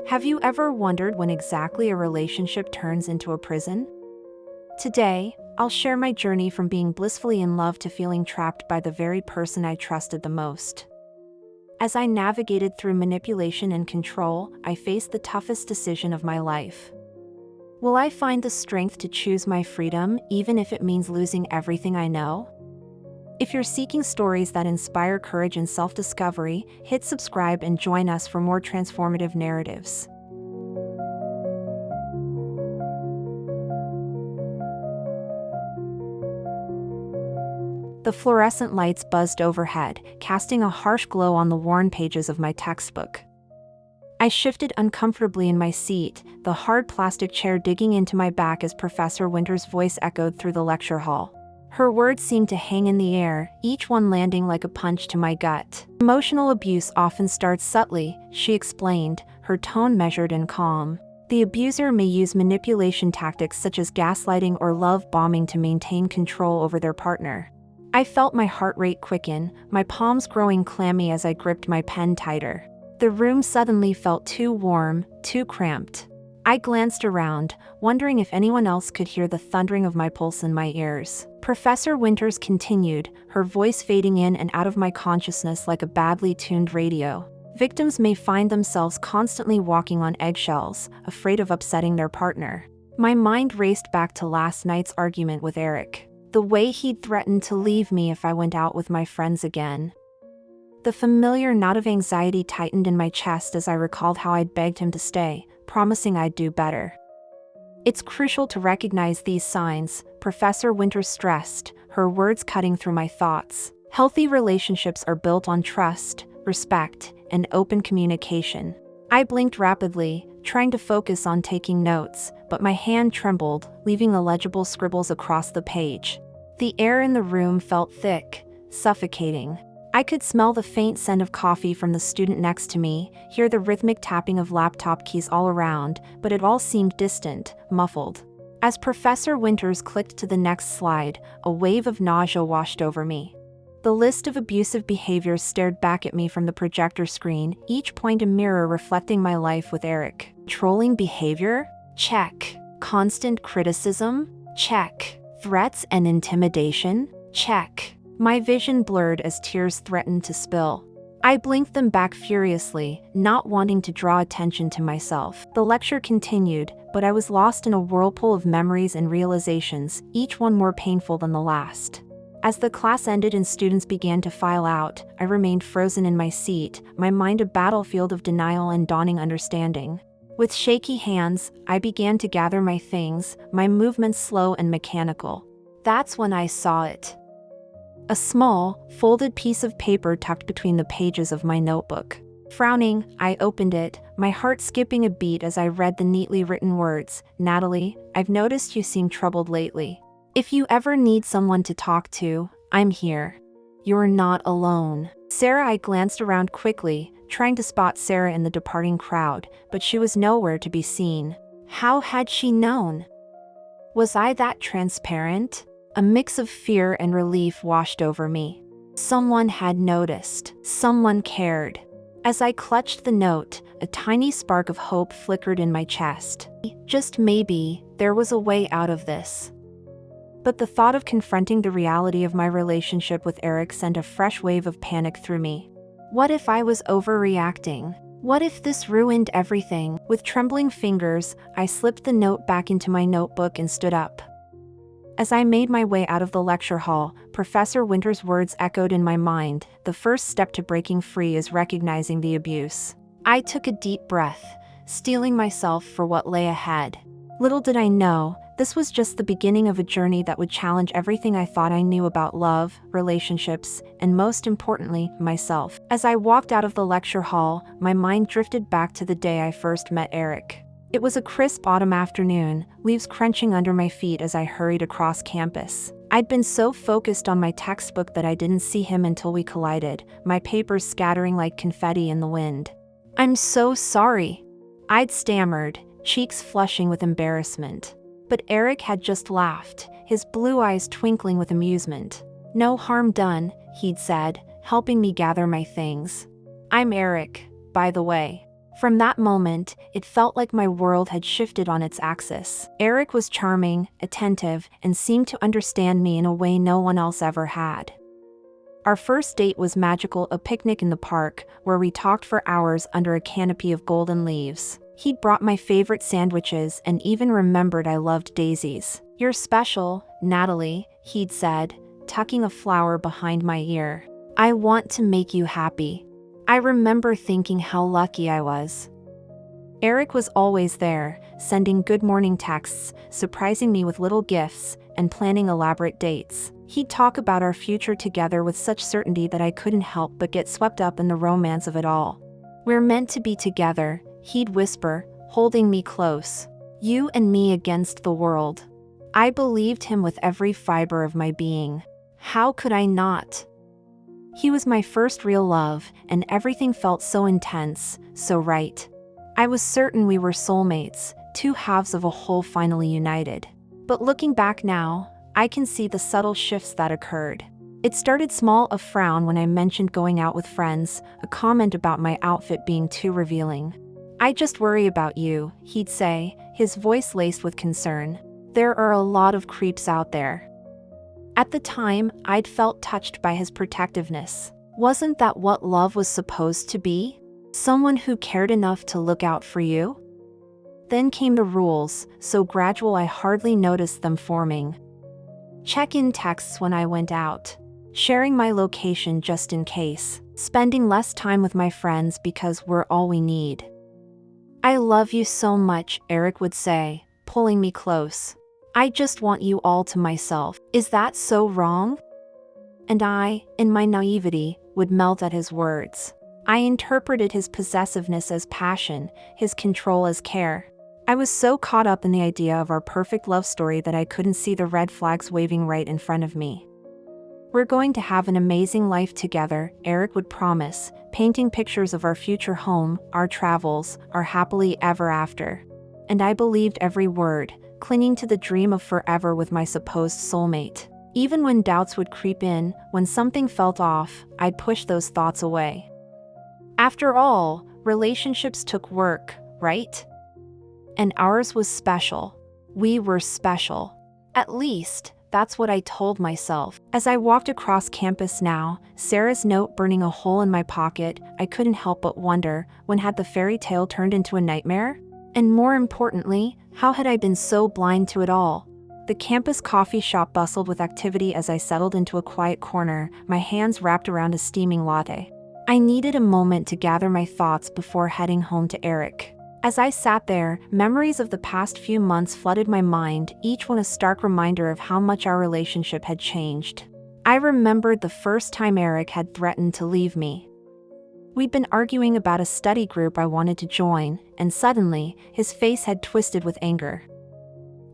Have you ever wondered when exactly a relationship turns into a prison? Today, I'll share my journey from being blissfully in love to feeling trapped by the very person I trusted the most. As I navigated through manipulation and control, I faced the toughest decision of my life. Will I find the strength to choose my freedom, even if it means losing everything I know? If you're seeking stories that inspire courage and self-discovery, hit subscribe and join us for more transformative narratives. The fluorescent lights buzzed overhead, casting a harsh glow on the worn pages of my textbook. I shifted uncomfortably in my seat, the hard plastic chair digging into my back as Professor Winter's voice echoed through the lecture hall. Her words seemed to hang in the air, each one landing like a punch to my gut. Emotional abuse often starts subtly, she explained, her tone measured and calm. The abuser may use manipulation tactics such as gaslighting or love bombing to maintain control over their partner. I felt my heart rate quicken, my palms growing clammy as I gripped my pen tighter. The room suddenly felt too warm, too cramped. I glanced around, wondering if anyone else could hear the thundering of my pulse in my ears. Professor Winters continued, her voice fading in and out of my consciousness like a badly tuned radio. Victims may find themselves constantly walking on eggshells, afraid of upsetting their partner. My mind raced back to last night's argument with Eric. The way he'd threatened to leave me if I went out with my friends again. The familiar knot of anxiety tightened in my chest as I recalled how I'd begged him to stay, promising I'd do better. It's crucial to recognize these signs, Professor Winters stressed, her words cutting through my thoughts. Healthy relationships are built on trust, respect, and open communication. I blinked rapidly, trying to focus on taking notes, but my hand trembled, leaving illegible scribbles across the page. The air in the room felt thick, suffocating. I could smell the faint scent of coffee from the student next to me, hear the rhythmic tapping of laptop keys all around, but it all seemed distant, muffled. As Professor Winters clicked to the next slide, a wave of nausea washed over me. The list of abusive behaviors stared back at me from the projector screen, each point a mirror reflecting my life with Eric. Controlling behavior? Check. Constant criticism? Check. Threats and intimidation? Check. My vision blurred as tears threatened to spill. I blinked them back furiously, not wanting to draw attention to myself. The lecture continued, but I was lost in a whirlpool of memories and realizations, each one more painful than the last. As the class ended and students began to file out, I remained frozen in my seat, my mind a battlefield of denial and dawning understanding. With shaky hands, I began to gather my things, my movements slow and mechanical. That's when I saw it. A small, folded piece of paper tucked between the pages of my notebook. Frowning, I opened it, my heart skipping a beat as I read the neatly written words. Natalie, I've noticed you seem troubled lately. If you ever need someone to talk to, I'm here. You're not alone. Sarah, I glanced around quickly, trying to spot Sarah in the departing crowd, but she was nowhere to be seen. How had she known? Was I that transparent? A mix of fear and relief washed over me. Someone had noticed. Someone cared. As I clutched the note, a tiny spark of hope flickered in my chest. Just maybe, there was a way out of this. But the thought of confronting the reality of my relationship with Eric sent a fresh wave of panic through me. What if I was overreacting? What if this ruined everything? With trembling fingers, I slipped the note back into my notebook and stood up. As I made my way out of the lecture hall, Professor Winters' words echoed in my mind. The first step to breaking free is recognizing the abuse. I took a deep breath, steeling myself for what lay ahead. Little did I know, this was just the beginning of a journey that would challenge everything I thought I knew about love, relationships, and most importantly, myself. As I walked out of the lecture hall, my mind drifted back to the day I first met Eric. It was a crisp autumn afternoon, leaves crunching under my feet as I hurried across campus. I'd been so focused on my textbook that I didn't see him until we collided, my papers scattering like confetti in the wind. I'm so sorry. I'd stammered, cheeks flushing with embarrassment. But Eric had just laughed, his blue eyes twinkling with amusement. No harm done, he'd said, helping me gather my things. I'm Eric, by the way. From that moment, it felt like my world had shifted on its axis. Eric was charming, attentive, and seemed to understand me in a way no one else ever had. Our first date was magical, a picnic in the park, where we talked for hours under a canopy of golden leaves. He'd brought my favorite sandwiches and even remembered I loved daisies. "You're special, Natalie," he'd said, tucking a flower behind my ear. "I want to make you happy." I remember thinking how lucky I was. Eric was always there, sending good morning texts, surprising me with little gifts, and planning elaborate dates. He'd talk about our future together with such certainty that I couldn't help but get swept up in the romance of it all. "We're meant to be together," he'd whisper, holding me close. "You and me against the world." I believed him with every fiber of my being. How could I not? He was my first real love, and everything felt so intense, so right. I was certain we were soulmates, two halves of a whole finally united. But looking back now, I can see the subtle shifts that occurred. It started small, a frown when I mentioned going out with friends, a comment about my outfit being too revealing. "I just worry about you," he'd say, his voice laced with concern. "There are a lot of creeps out there." At the time, I'd felt touched by his protectiveness. Wasn't that what love was supposed to be? Someone who cared enough to look out for you? Then came the rules, so gradual I hardly noticed them forming. Check-in texts when I went out. Sharing my location just in case. Spending less time with my friends because we're all we need. "I love you so much," Eric would say, pulling me close. "I just want you all to myself. Is that so wrong?" And I, in my naivety, would melt at his words. I interpreted his possessiveness as passion, his control as care. I was so caught up in the idea of our perfect love story that I couldn't see the red flags waving right in front of me. "We're going to have an amazing life together," Eric would promise, painting pictures of our future home, our travels, our happily ever after. And I believed every word, clinging to the dream of forever with my supposed soulmate. Even when doubts would creep in, when something felt off, I'd push those thoughts away. After all, relationships took work, right? And ours was special. We were special. At least, that's what I told myself. As I walked across campus now, Sarah's note burning a hole in my pocket, I couldn't help but wonder, when had the fairy tale turned into a nightmare? And more importantly, how had I been so blind to it all? The campus coffee shop bustled with activity as I settled into a quiet corner, my hands wrapped around a steaming latte. I needed a moment to gather my thoughts before heading home to Eric. As I sat there, memories of the past few months flooded my mind, each one a stark reminder of how much our relationship had changed. I remembered the first time Eric had threatened to leave me. We'd been arguing about a study group I wanted to join, and suddenly, his face had twisted with anger.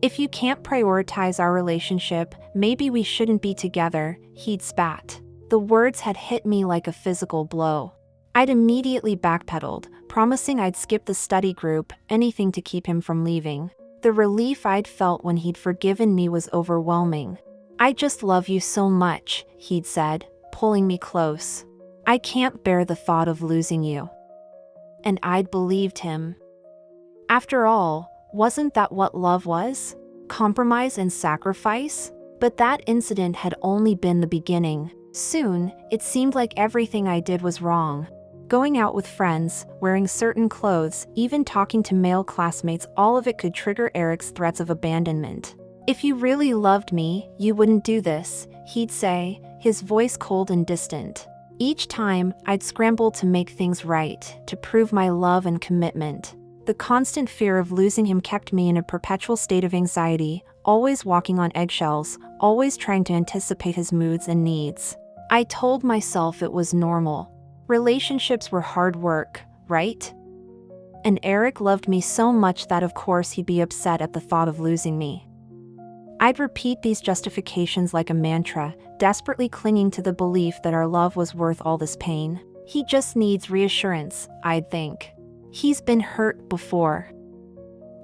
"If you can't prioritize our relationship, maybe we shouldn't be together," he'd spat. The words had hit me like a physical blow. I'd immediately backpedaled, promising I'd skip the study group, anything to keep him from leaving. The relief I'd felt when he'd forgiven me was overwhelming. "I just love you so much," he'd said, pulling me close. "I can't bear the thought of losing you." And I'd believed him. After all, wasn't that what love was? Compromise and sacrifice? But that incident had only been the beginning. Soon, it seemed like everything I did was wrong. Going out with friends, wearing certain clothes, even talking to male classmates, all of it could trigger Eric's threats of abandonment. "If you really loved me, you wouldn't do this," he'd say, his voice cold and distant. Each time, I'd scramble to make things right, to prove my love and commitment. The constant fear of losing him kept me in a perpetual state of anxiety, always walking on eggshells, always trying to anticipate his moods and needs. I told myself it was normal. Relationships were hard work, right? And Eric loved me so much that of course he'd be upset at the thought of losing me. I'd repeat these justifications like a mantra, desperately clinging to the belief that our love was worth all this pain. He just needs reassurance, I'd think. He's been hurt before.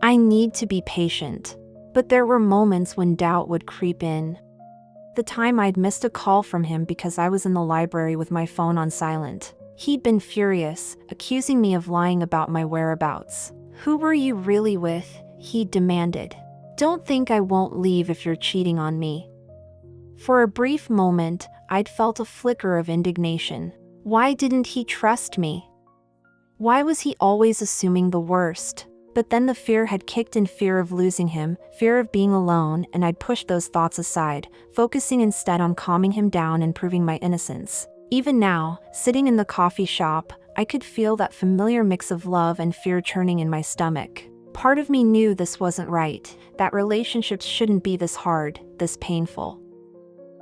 I need to be patient. But there were moments when doubt would creep in. The time I'd missed a call from him because I was in the library with my phone on silent. He'd been furious, accusing me of lying about my whereabouts. "Who were you really with?" he demanded. "Don't think I won't leave if you're cheating on me." For a brief moment, I'd felt a flicker of indignation. Why didn't he trust me? Why was he always assuming the worst? But then the fear had kicked in, fear of losing him, fear of being alone, and I'd pushed those thoughts aside, focusing instead on calming him down and proving my innocence. Even now, sitting in the coffee shop, I could feel that familiar mix of love and fear churning in my stomach. Part of me knew this wasn't right, that relationships shouldn't be this hard, this painful.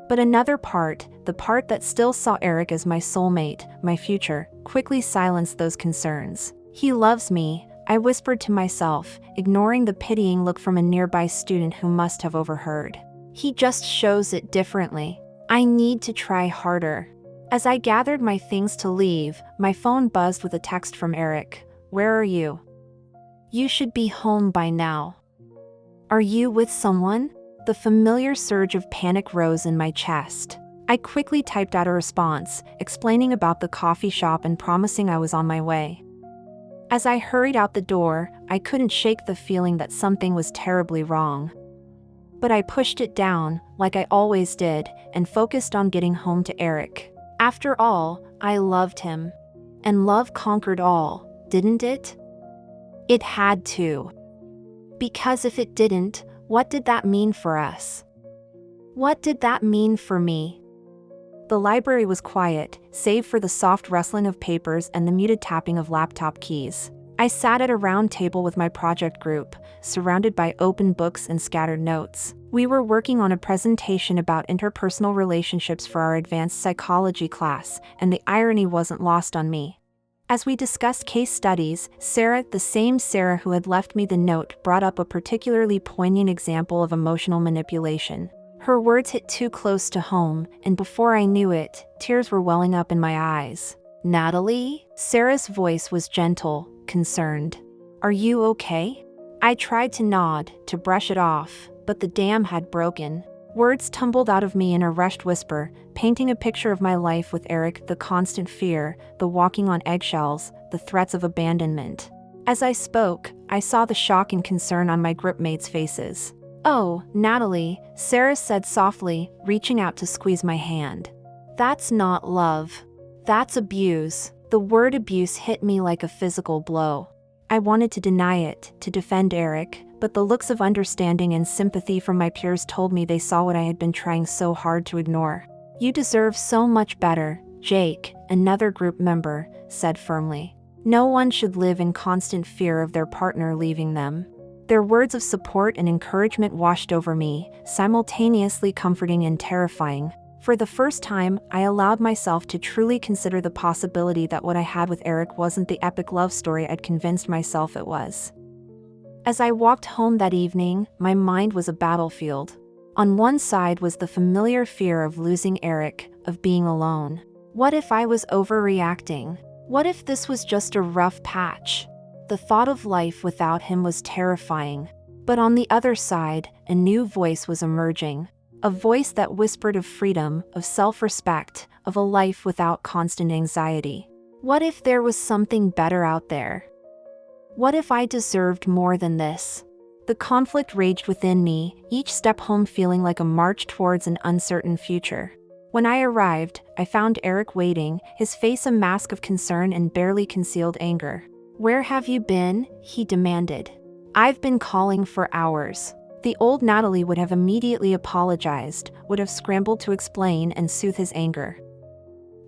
But another part, the part that still saw Eric as my soulmate, my future, quickly silenced those concerns. "He loves me," I whispered to myself, ignoring the pitying look from a nearby student who must have overheard. "He just shows it differently. I need to try harder." As I gathered my things to leave, my phone buzzed with a text from Eric. "Where are you? You should be home by now. Are you with someone?" The familiar surge of panic rose in my chest. I quickly typed out a response, explaining about the coffee shop and promising I was on my way. As I hurried out the door, I couldn't shake the feeling that something was terribly wrong. But I pushed it down, like I always did, and focused on getting home to Eric. After all, I loved him. And love conquered all, didn't it? It had to. Because if it didn't, what did that mean for us? What did that mean for me? The library was quiet, save for the soft rustling of papers and the muted tapping of laptop keys. I sat at a round table with my project group, surrounded by open books and scattered notes. We were working on a presentation about interpersonal relationships for our advanced psychology class, and the irony wasn't lost on me. As we discussed case studies, Sarah, the same Sarah who had left me the note, brought up a particularly poignant example of emotional manipulation. Her words hit too close to home, and before I knew it, tears were welling up in my eyes. "Natalie?" Sarah's voice was gentle, concerned. "Are you okay?" I tried to nod, to brush it off, but the dam had broken. Words tumbled out of me in a rushed whisper, painting a picture of my life with Eric, the constant fear, the walking on eggshells, the threats of abandonment. As I spoke, I saw the shock and concern on my groupmates' faces. "Oh, Natalie," Sarah said softly, reaching out to squeeze my hand. "That's not love. That's abuse." The word abuse hit me like a physical blow. I wanted to deny it, to defend Eric, but the looks of understanding and sympathy from my peers told me they saw what I had been trying so hard to ignore. "You deserve so much better," Jake, another group member, said firmly. "No one should live in constant fear of their partner leaving them." Their words of support and encouragement washed over me, simultaneously comforting and terrifying. For the first time, I allowed myself to truly consider the possibility that what I had with Eric wasn't the epic love story I'd convinced myself it was. As I walked home that evening, my mind was a battlefield. On one side was the familiar fear of losing Eric, of being alone. What if I was overreacting? What if this was just a rough patch? The thought of life without him was terrifying. But on the other side, a new voice was emerging. A voice that whispered of freedom, of self-respect, of a life without constant anxiety. What if there was something better out there? What if I deserved more than this? The conflict raged within me, each step home feeling like a march towards an uncertain future. When I arrived, I found Eric waiting, his face a mask of concern and barely concealed anger. "Where have you been?" he demanded. "I've been calling for hours." The old Natalie would have immediately apologized, would have scrambled to explain and soothe his anger.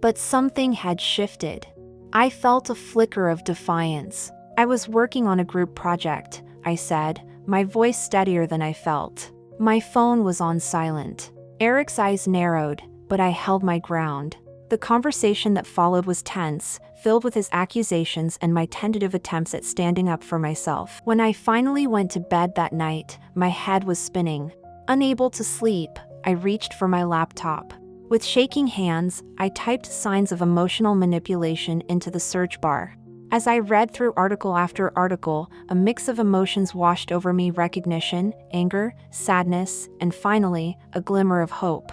But something had shifted. I felt a flicker of defiance. "I was working on a group project," I said, my voice steadier than I felt. My phone was on silent. Eric's eyes narrowed, but I held my ground. The conversation that followed was tense, filled with his accusations and my tentative attempts at standing up for myself. When I finally went to bed that night, my head was spinning. Unable to sleep, I reached for my laptop. With shaking hands, I typed signs of emotional manipulation into the search bar. As I read through article after article, a mix of emotions washed over me: recognition, anger, sadness, and finally, a glimmer of hope.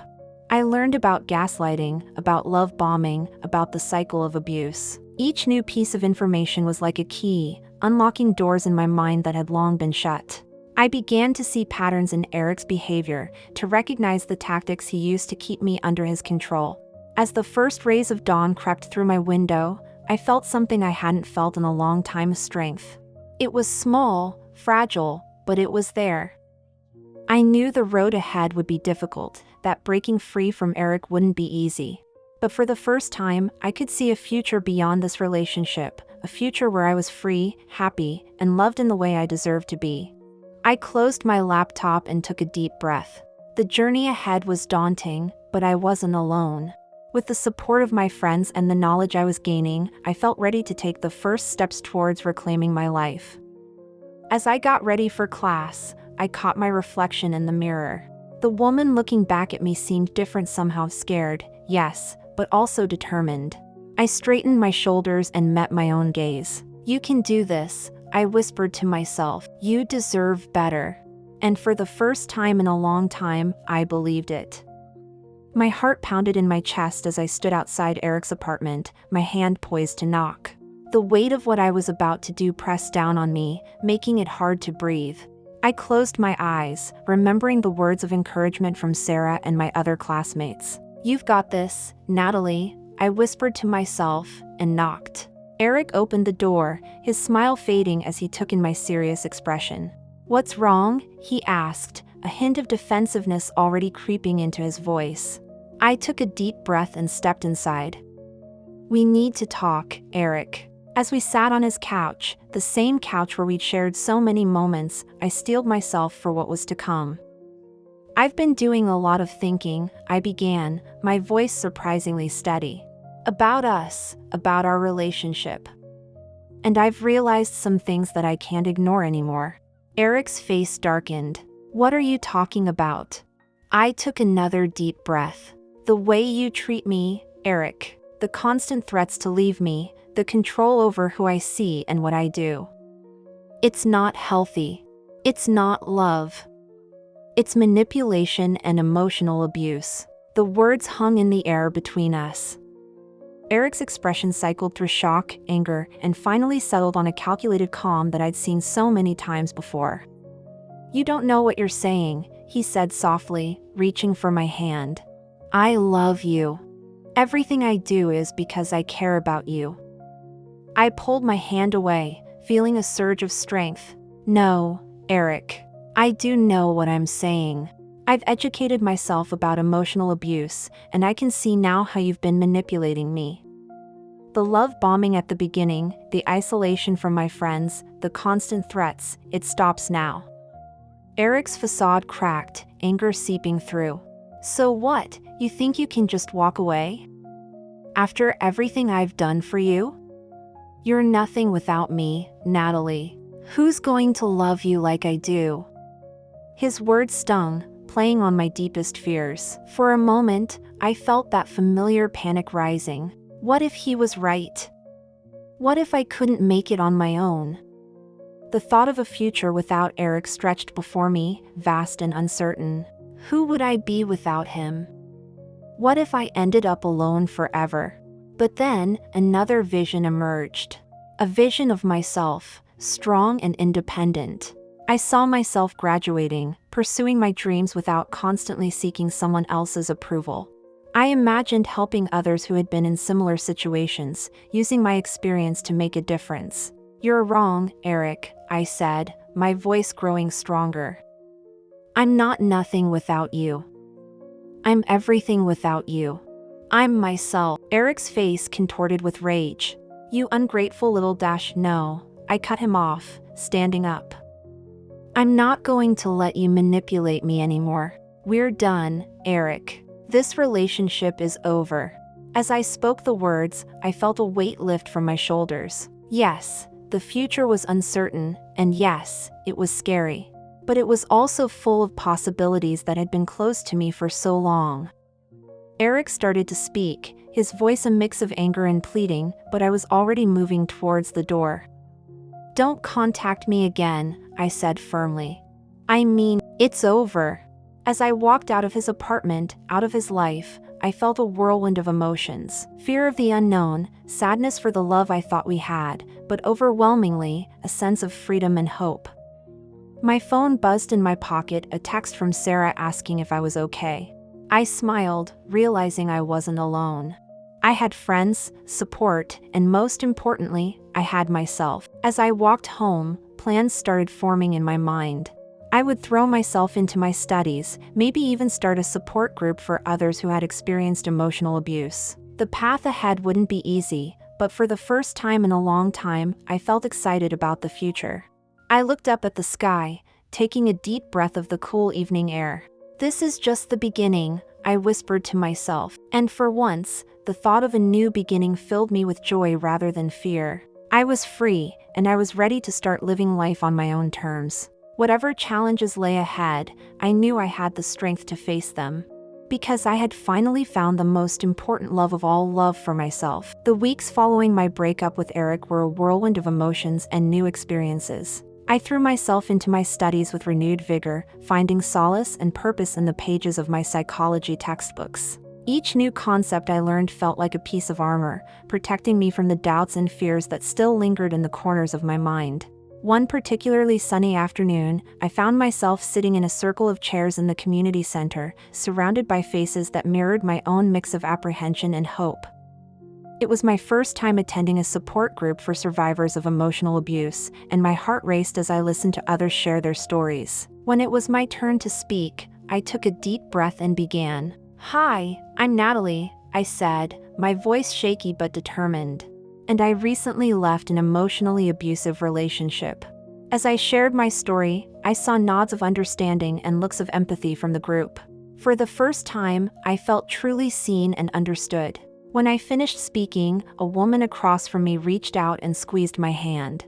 I learned about gaslighting, about love bombing, about the cycle of abuse. Each new piece of information was like a key, unlocking doors in my mind that had long been shut. I began to see patterns in Eric's behavior, to recognize the tactics he used to keep me under his control. As the first rays of dawn crept through my window, I felt something I hadn't felt in a long time: strength. It was small, fragile, but it was there. I knew the road ahead would be difficult, that breaking free from Eric wouldn't be easy. But for the first time, I could see a future beyond this relationship, a future where I was free, happy, and loved in the way I deserved to be. I closed my laptop and took a deep breath. The journey ahead was daunting, but I wasn't alone. With the support of my friends and the knowledge I was gaining, I felt ready to take the first steps towards reclaiming my life. As I got ready for class, I caught my reflection in the mirror. The woman looking back at me seemed different, somehow scared, yes, but also determined. I straightened my shoulders and met my own gaze. "You can do this," I whispered to myself. "You deserve better." And for the first time in a long time, I believed it. My heart pounded in my chest as I stood outside Eric's apartment, my hand poised to knock. The weight of what I was about to do pressed down on me, making it hard to breathe. I closed my eyes, remembering the words of encouragement from Sarah and my other classmates. "You've got this, Natalie," I whispered to myself, and knocked. Eric opened the door, his smile fading as he took in my serious expression. "What's wrong?" he asked, a hint of defensiveness already creeping into his voice. I took a deep breath and stepped inside. "We need to talk, Eric." As we sat on his couch, the same couch where we'd shared so many moments, I steeled myself for what was to come. "I've been doing a lot of thinking," I began, my voice surprisingly steady. "About us, about our relationship. And I've realized some things that I can't ignore anymore." Eric's face darkened. "What are you talking about?" I took another deep breath. "The way you treat me, Eric. The constant threats to leave me, the control over who I see and what I do. It's not healthy. It's not love. It's manipulation and emotional abuse." The words hung in the air between us. Eric's expression cycled through shock, anger, and finally settled on a calculated calm that I'd seen so many times before. "You don't know what you're saying," he said softly, reaching for my hand. "I love you. Everything I do is because I care about you." I pulled my hand away, feeling a surge of strength. "No, Eric. I do know what I'm saying. I've educated myself about emotional abuse, and I can see now how you've been manipulating me. The love bombing at the beginning, the isolation from my friends, the constant threats, it stops now." Eric's facade cracked, anger seeping through. "So what, you think you can just walk away? After everything I've done for you? You're nothing without me, Natalie. Who's going to love you like I do?" His words stung, playing on my deepest fears. For a moment, I felt that familiar panic rising. What if he was right? What if I couldn't make it on my own? The thought of a future without Eric stretched before me, vast and uncertain. Who would I be without him? What if I ended up alone forever? But then, another vision emerged. A vision of myself, strong and independent. I saw myself graduating, pursuing my dreams without constantly seeking someone else's approval. I imagined helping others who had been in similar situations, using my experience to make a difference. "You're wrong, Eric," I said, my voice growing stronger. "I'm not nothing without you. I'm everything without you. I'm myself." Eric's face contorted with rage. "You ungrateful little no," I cut him off, standing up. "I'm not going to let you manipulate me anymore. We're done, Eric. This relationship is over." As I spoke the words, I felt a weight lift from my shoulders. Yes, the future was uncertain, and yes, it was scary. But it was also full of possibilities that had been closed to me for so long. Eric started to speak, his voice a mix of anger and pleading, but I was already moving towards the door. "Don't contact me again," I said firmly. "I mean, it's over. As I walked out of his apartment, out of his life, I felt a whirlwind of emotions. Fear of the unknown, sadness for the love I thought we had, but overwhelmingly, a sense of freedom and hope. My phone buzzed in my pocket, a text from Sarah asking if I was okay. I smiled, realizing I wasn't alone. I had friends, support, and most importantly, I had myself. As I walked home, plans started forming in my mind. I would throw myself into my studies, maybe even start a support group for others who had experienced emotional abuse. The path ahead wouldn't be easy, but for the first time in a long time, I felt excited about the future. I looked up at the sky, taking a deep breath of the cool evening air. This is just the beginning, I whispered to myself, and for once, the thought of a new beginning filled me with joy rather than fear. I was free, and I was ready to start living life on my own terms. Whatever challenges lay ahead, I knew I had the strength to face them. Because I had finally found the most important love of all, love for myself. The weeks following my breakup with Eric were a whirlwind of emotions and new experiences. I threw myself into my studies with renewed vigor, finding solace and purpose in the pages of my psychology textbooks. Each new concept I learned felt like a piece of armor, protecting me from the doubts and fears that still lingered in the corners of my mind. One particularly sunny afternoon, I found myself sitting in a circle of chairs in the community center, surrounded by faces that mirrored my own mix of apprehension and hope. It was my first time attending a support group for survivors of emotional abuse, and my heart raced as I listened to others share their stories. When it was my turn to speak, I took a deep breath and began. "Hi, I'm Natalie," I said, my voice shaky but determined. "And I recently left an emotionally abusive relationship." As I shared my story, I saw nods of understanding and looks of empathy from the group. For the first time, I felt truly seen and understood. When I finished speaking, a woman across from me reached out and squeezed my hand.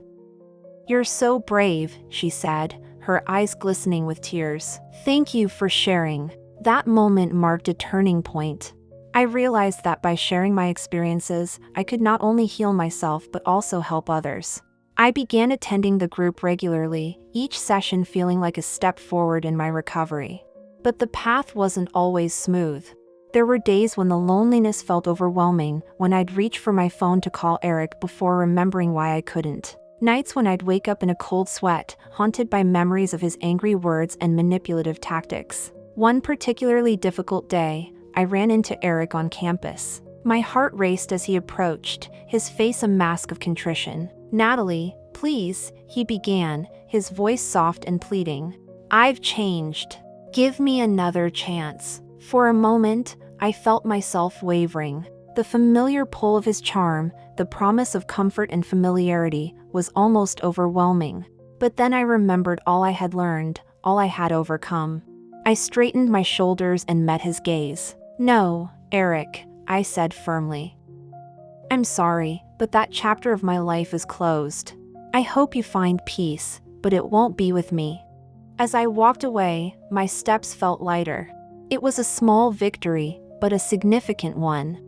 "You're so brave," she said, her eyes glistening with tears. "Thank you for sharing." That moment marked a turning point. I realized that by sharing my experiences, I could not only heal myself but also help others. I began attending the group regularly, each session feeling like a step forward in my recovery. But the path wasn't always smooth. There were days when the loneliness felt overwhelming, when I'd reach for my phone to call Eric before remembering why I couldn't. Nights when I'd wake up in a cold sweat, haunted by memories of his angry words and manipulative tactics. One particularly difficult day, I ran into Eric on campus. My heart raced as he approached, his face a mask of contrition. "Natalie, please," he began, his voice soft and pleading. "I've changed. Give me another chance." For a moment, I felt myself wavering. The familiar pull of his charm, the promise of comfort and familiarity, was almost overwhelming. But then I remembered all I had learned, all I had overcome. I straightened my shoulders and met his gaze. "No, Eric," I said firmly. "I'm sorry, but that chapter of my life is closed. I hope you find peace, but it won't be with me." As I walked away, my steps felt lighter. It was a small victory, but a significant one.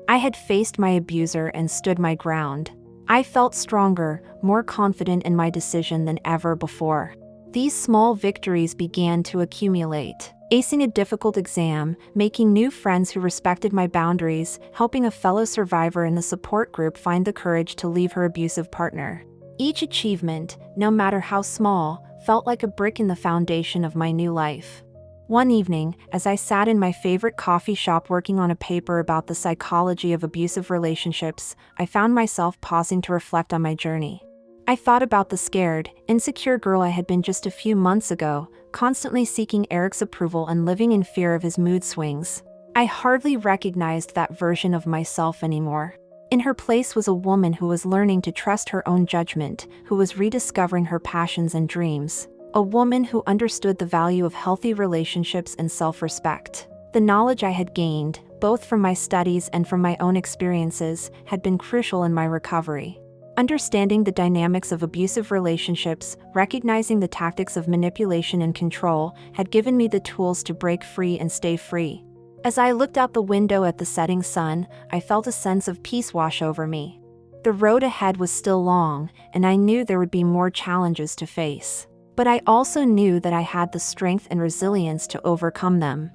I had faced my abuser and stood my ground. I felt stronger, more confident in my decision than ever before. These small victories began to accumulate. Acing a difficult exam, making new friends who respected my boundaries, helping a fellow survivor in the support group find the courage to leave her abusive partner. Each achievement, no matter how small, felt like a brick in the foundation of my new life. One evening, as I sat in my favorite coffee shop working on a paper about the psychology of abusive relationships, I found myself pausing to reflect on my journey. I thought about the scared, insecure girl I had been just a few months ago, constantly seeking Eric's approval and living in fear of his mood swings. I hardly recognized that version of myself anymore. In her place was a woman who was learning to trust her own judgment, who was rediscovering her passions and dreams. A woman who understood the value of healthy relationships and self-respect. The knowledge I had gained, both from my studies and from my own experiences, had been crucial in my recovery. Understanding the dynamics of abusive relationships, recognizing the tactics of manipulation and control, had given me the tools to break free and stay free. As I looked out the window at the setting sun, I felt a sense of peace wash over me. The road ahead was still long, and I knew there would be more challenges to face. but I also knew that I had the strength and resilience to overcome them.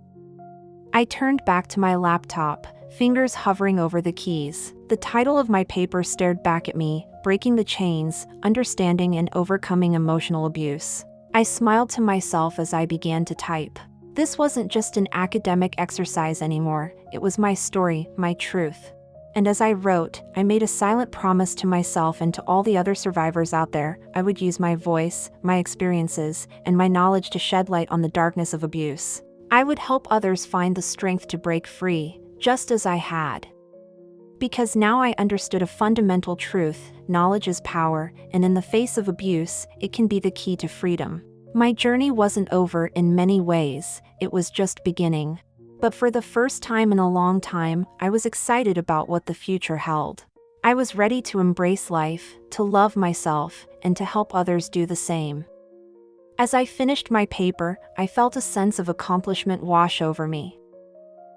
I turned back to my laptop, fingers hovering over the keys. The title of my paper stared back at me, Breaking the Chains, Understanding and Overcoming Emotional Abuse. I smiled to myself as I began to type. This wasn't just an academic exercise anymore, it was my story, my truth. And as I wrote, I made a silent promise to myself and to all the other survivors out there. I would use my voice, my experiences, and my knowledge to shed light on the darkness of abuse. I would help others find the strength to break free, just as I had. Because now I understood a fundamental truth: knowledge is power, and in the face of abuse, it can be the key to freedom. My journey wasn't over in many ways, it was just beginning. But for the first time in a long time, I was excited about what the future held. I was ready to embrace life, to love myself, and to help others do the same. As I finished my paper, I felt a sense of accomplishment wash over me.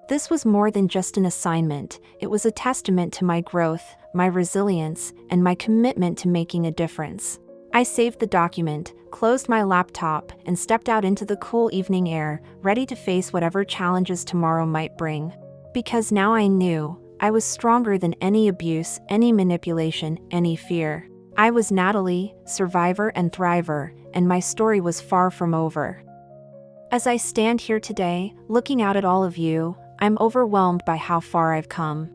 This was more than just an assignment, it was a testament to my growth, my resilience, and my commitment to making a difference. I saved the document, closed my laptop, and stepped out into the cool evening air, ready to face whatever challenges tomorrow might bring. Because now I knew, I was stronger than any abuse, any manipulation, any fear. I was Natalie, survivor and thriver, and my story was far from over. As I stand here today, looking out at all of you, I'm overwhelmed by how far I've come.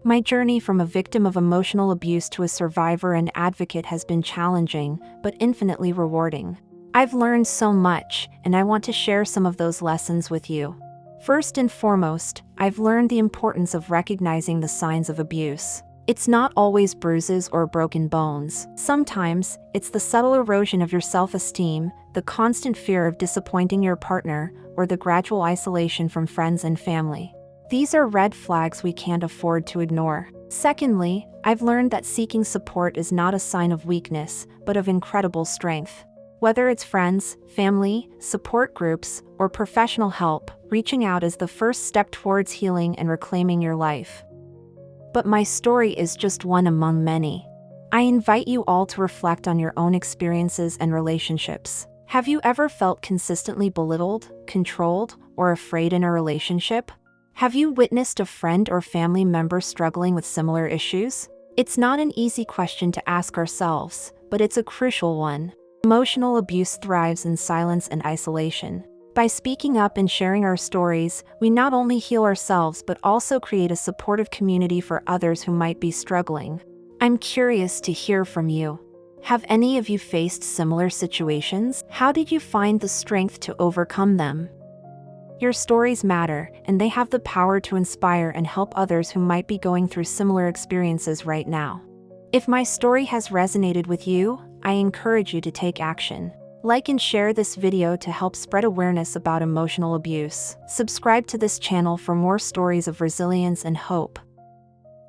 My journey from a victim of emotional abuse to a survivor and advocate has been challenging, but infinitely rewarding. I've learned so much, and I want to share some of those lessons with you. First and foremost, I've learned the importance of recognizing the signs of abuse. It's not always bruises or broken bones. Sometimes, it's the subtle erosion of your self-esteem, the constant fear of disappointing your partner, or the gradual isolation from friends and family. These are red flags we can't afford to ignore. Secondly, I've learned that seeking support is not a sign of weakness, but of incredible strength. Whether it's friends, family, support groups, or professional help, reaching out is the first step towards healing and reclaiming your life. But my story is just one among many. I invite you all to reflect on your own experiences and relationships. Have you ever felt consistently belittled, controlled, or afraid in a relationship? Have you witnessed a friend or family member struggling with similar issues? It's not an easy question to ask ourselves, but it's a crucial one. Emotional abuse thrives in silence and isolation. By speaking up and sharing our stories, we not only heal ourselves but also create a supportive community for others who might be struggling. I'm curious to hear from you. Have any of you faced similar situations? How did you find the strength to overcome them? Your stories matter, and they have the power to inspire and help others who might be going through similar experiences right now. If my story has resonated with you, I encourage you to take action. Like and share this video to help spread awareness about emotional abuse. Subscribe to this channel for more stories of resilience and hope.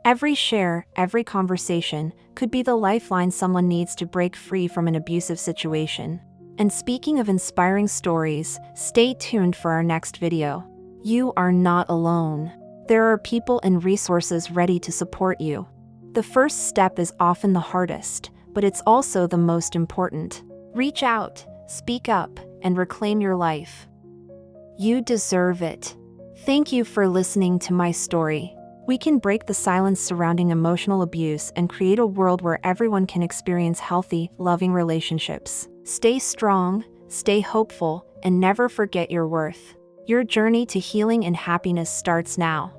Every share, every conversation, could be the lifeline someone needs to break free from an abusive situation. And speaking of inspiring stories, stay tuned for our next video. You are not alone. There are people and resources ready to support you. The first step is often the hardest, but it's also the most important. Reach out, speak up, and reclaim your life. You deserve it. Thank you for listening to my story. We can break the silence surrounding emotional abuse and create a world where everyone can experience healthy, loving relationships. Stay strong, stay hopeful, and never forget your worth. Your journey to healing and happiness starts now.